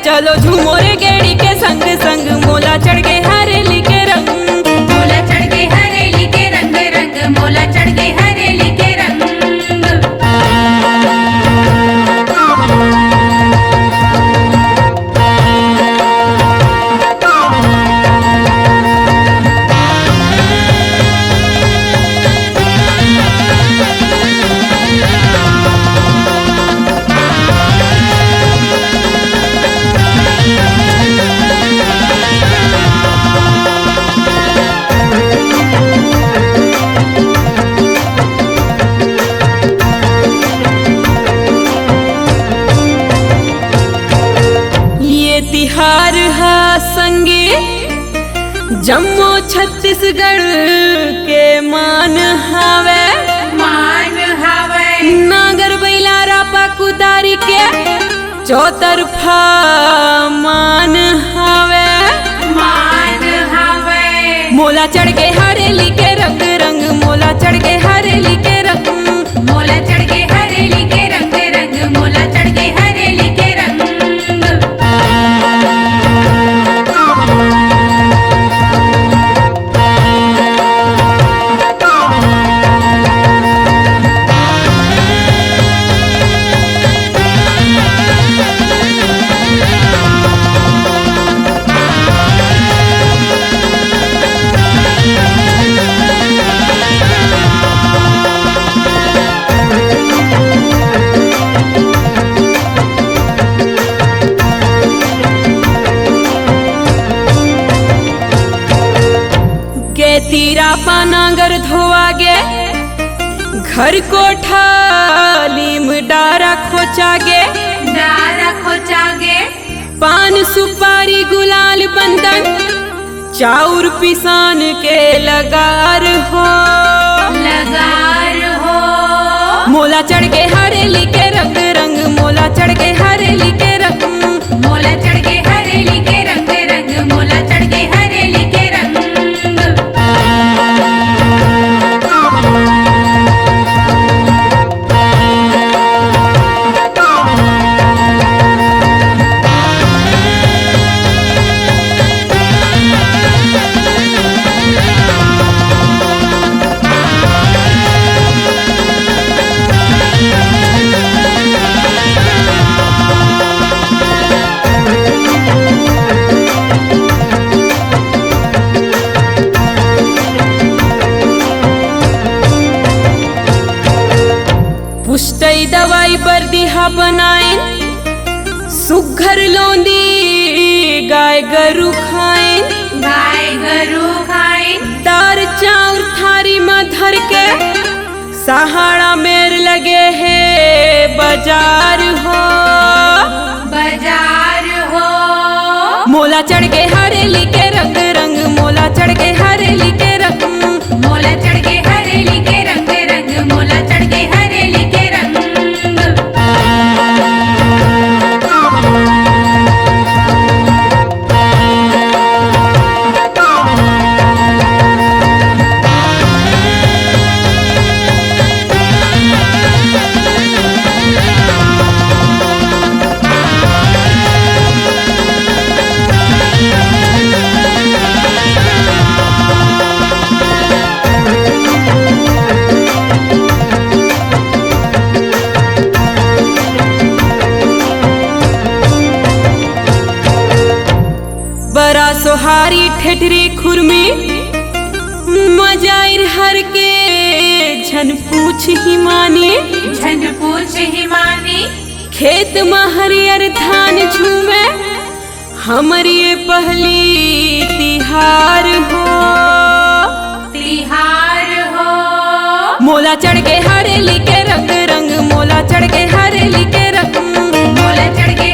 चलो झूमो रे गेड़ी के संग संग, मोला चढ़ के हरेली के रंग, मोला चढ़ के हरेली के रंग रंग, मोला चढ़ के हरेली के रंग। तिहार हा संगे जम्मू छत्तीसगढ़ के मान हावे, मान हावे नागर बैला रापा कुदारी के चौतरफा मान हावे, मान हावे। मोला चढ़ के हरेली के रंग रंग, मोला चढ़ के हरेली के रंग, मोला चढ़ के हरेली के रंग रंग, मोला चढ़ के हरेली के रंग। तीरा पानागर धोआगे, घर कोठा लीम डारा खोचागे, डारा खोचागे, पान सुपारी गुलाल बंदन चाउर पिसान के लगार हो, लगार हो। मोला चढ़ के हरेली के रंग रंग, मोला चढ़ के हरेली के रंग, मोला चढ़ के हरेली के रंग रंग, मोला चढ़ के हरेली के रंग। पुष्टई दवाई बरदिहा बनाएन, सुघर लोंदी गाय गरु खाएन, गाय गरु खाएन, दार चाउर थारी में धर के सहारा मेर लगे है बाजार हो, बाजार हो। मोला चढ़ के हरेली के रंग रंग, मोला चढ़ के हरेली के रंग, मोला चढ़ के हरेली के रंग रंग, मोला चढ़ के हरेली के रंग। सोहारी ठेठरी खुरमी मजाइर हर के झन पूछ ही मानी। झन पूछ ही मानी। खेत में हरियर धान झूमे हमर ये पहली तिहार हो। तिहार हो। मोला चढ़ के हरेली के रंग रंग, मोला चढ़ के हरेली के रंग, मोला चढ़ के